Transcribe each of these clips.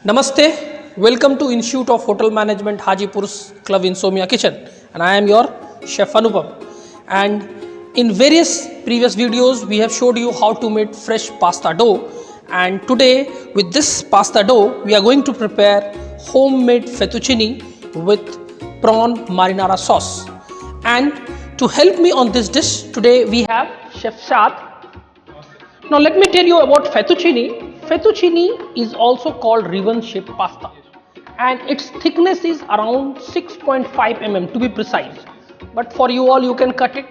Namaste, welcome to Institute of Hotel Management Hajipur's Club Insomnia Kitchen, and I am your chef Anupam. And in various previous videos we have showed you how to make fresh pasta dough, and today with this pasta dough we are going to prepare homemade fettuccine with prawn marinara sauce. And to help me on this dish today we have Chef Shad. Now let me tell you about fettuccine. Fettuccine is also called ribbon shaped pasta, and its thickness is around 6.5 mm to be precise. But for you all, you can cut it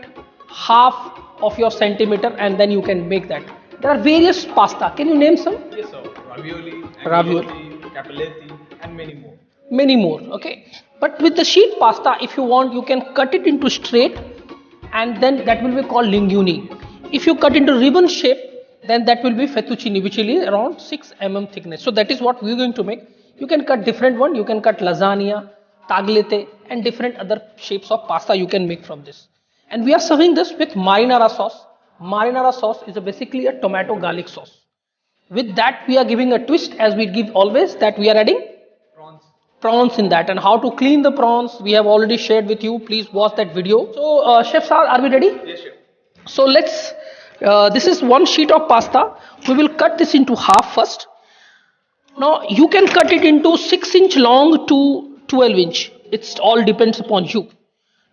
half of your centimeter and then you can make that. There are various pasta. Can you name some? Yes, sir. Ravioli, Ravioli. agnolotti, capelletti, and many more. Many more. Okay. But with the sheet pasta, if you want, you can cut it into straight, and then that will be called linguine. If you cut into ribbon shape, then that will be fettuccine, which will be around 6 mm thickness. So that is what we are going to make. You can cut different one. You can cut lasagna, tagliatelle, and different other shapes of pasta you can make from this. And we are serving this with marinara sauce. Marinara sauce is basically a tomato garlic sauce. With that, we are giving a twist, as we give always, that we are adding Prawns. prawns in that. And how to clean the prawns we have already shared with you. Please watch that video. So chefs, are we ready? Yes, chef. So let's this is one sheet of pasta. We will cut this into half first. Now you can cut it into 6-inch long to 12-inch. It all depends upon you.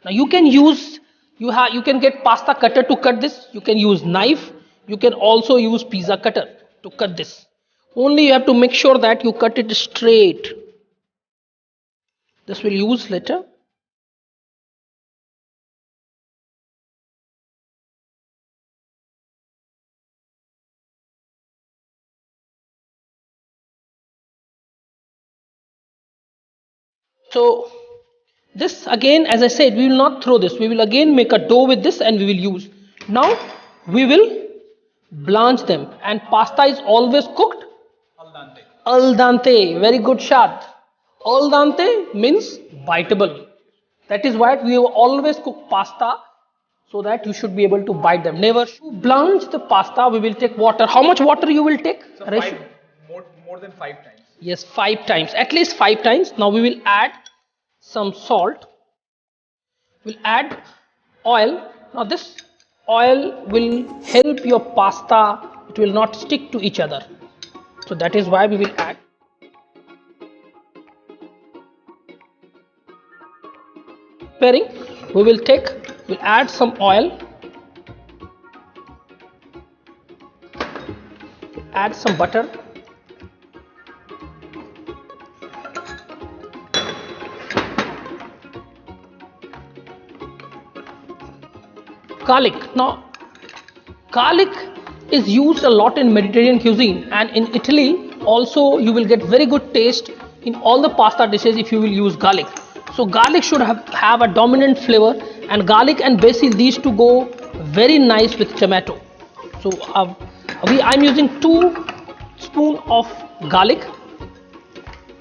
Now you can use you can get pasta cutter to cut this. You can use knife. You can also use pizza cutter to cut this. Only you have to make sure that you cut it straight. This will use later. So this again, as I said, we will not throw this. We will again make a dough with this and we will use. Now we will blanch them, and pasta is always cooked Al dente. al dente. Very good, Shad. Al dente means biteable. That is why we always cook pasta so that you should be able to bite them. Never to blanch the pasta. We will take water. How much water you will take? So Ratio? more than 5 times. Yes, 5 times, at least 5 times. Now we will add some salt. We'll add oil. Now this oil will help your pasta. It will not stick to each other. So that is why we will add. Preparing, we'll add some oil. Add some butter. Garlic. Now garlic is used a lot in Mediterranean cuisine, and in Italy also you will get very good taste in all the pasta dishes if you will use garlic. So garlic should have a dominant flavor, and garlic and basil, these two go very nice with tomato. So I'm using 2 spoon of garlic.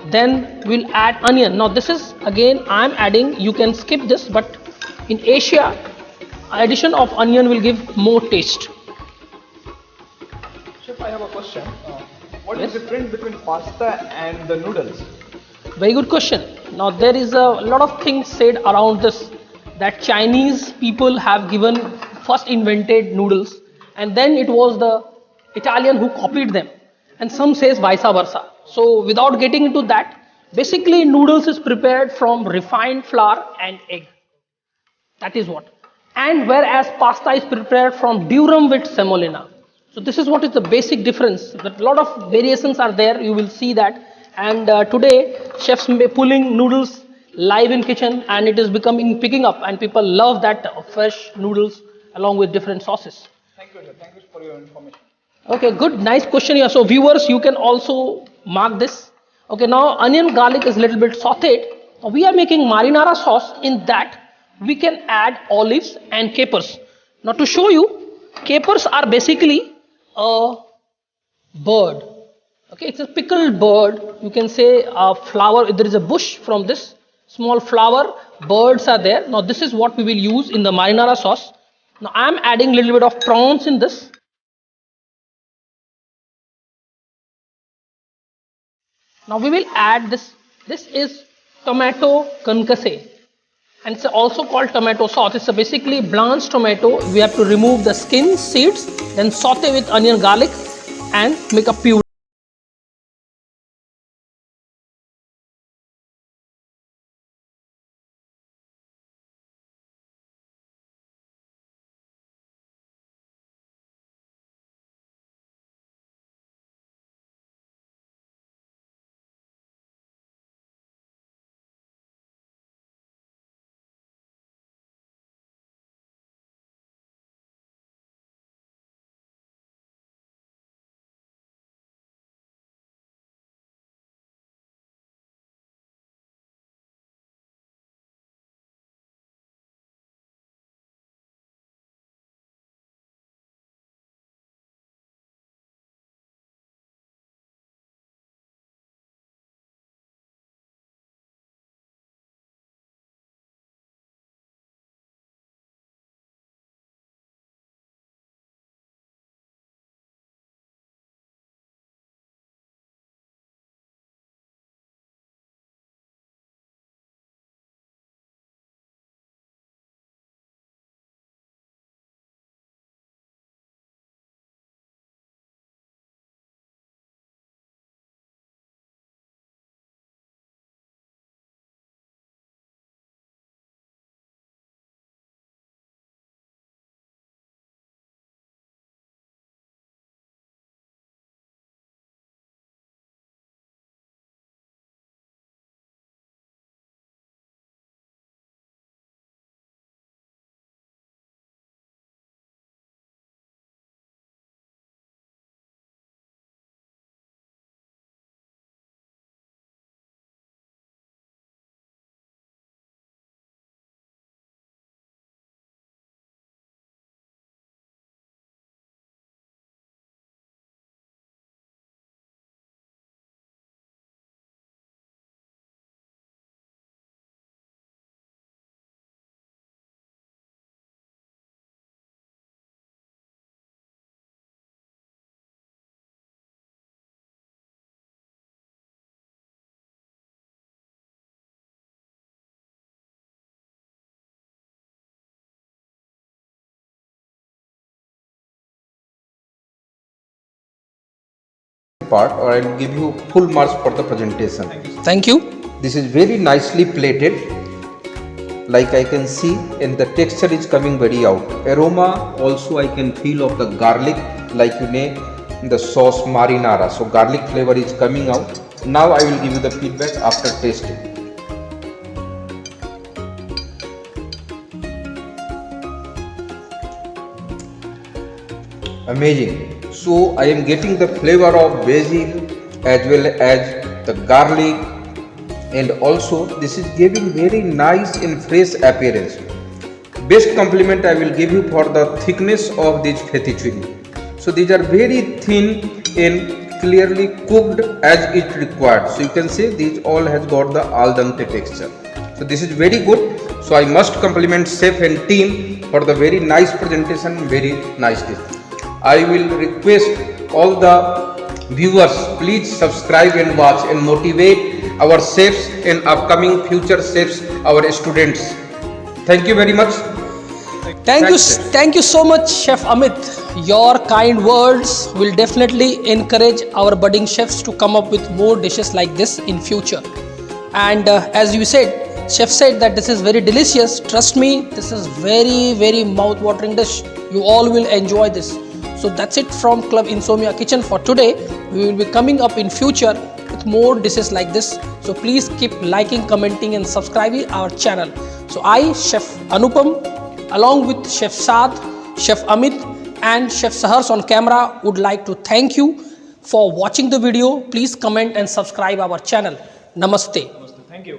Then we'll add onion. Now this is again I'm adding, you can skip this, but in Asia addition of onion will give more taste. Chef, I have a question. What is Yes. the difference between pasta and the noodles? Very good question. Now there is a lot of things said around this, that Chinese people have first invented noodles, and then it was the Italian who copied them, and some says vice versa. So without getting into that, basically noodles is prepared from refined flour and egg. That is what. And whereas pasta is prepared from durum with semolina. So this is what is the basic difference. But a lot of variations are there. You will see that. And today chefs pulling noodles live in kitchen, and it is picking up, and people love that fresh noodles along with different sauces. Thank you, sir. Thank you for your information. Okay, good, nice question here. So viewers, you can also mark this. Okay, now onion garlic is a little bit sauteed. Now we are making marinara sauce. In that we can add olives and capers. Now to show you, capers are basically a bird. Okay, it's a pickled bird. You can say a flower. There is a bush from this small flower. Birds are there. Now this is what we will use in the marinara sauce. Now I am adding a little bit of prawns in this. Now we will add this. This is tomato concasse, and it's also called tomato sauce. It's a basically blanched tomato. We have to remove the skin, seeds, then saute with onion, garlic, and make a puree. Part, or I will give you full marks for the presentation. Thank you. This is very nicely plated, like I can see, and the texture is coming very out. Aroma also I can feel of the garlic, like you name the sauce marinara. So garlic flavor is coming out. Now I will give you the feedback after tasting. Amazing. So I am getting the flavor of basil as well as the garlic, and also this is giving very nice and fresh appearance. Best compliment I will give you for the thickness of this fettuccine. So these are very thin and clearly cooked as it required. So you can say these all has got the al dente texture. So this is very good. So I must compliment chef and team for the very nice presentation, very nice dish. I will request all the viewers, please subscribe and watch and motivate our chefs and upcoming future chefs, our students. Thank you very much. Thank you so much, Chef Amit. Your kind words will definitely encourage our budding chefs to come up with more dishes like this in future. And as you said, chef said that this is very delicious. Trust me, this is very mouth-watering dish. You all will enjoy this. So that's it from Club Insomnia Kitchen for today. We will be coming up in future with more dishes like this. So please keep liking, commenting and subscribing our channel. So I, Chef Anupam, along with Chef Saad, Chef Amit and Chef Sahars on camera would like to thank you for watching the video. Please comment and subscribe our channel. Namaste. Thank you.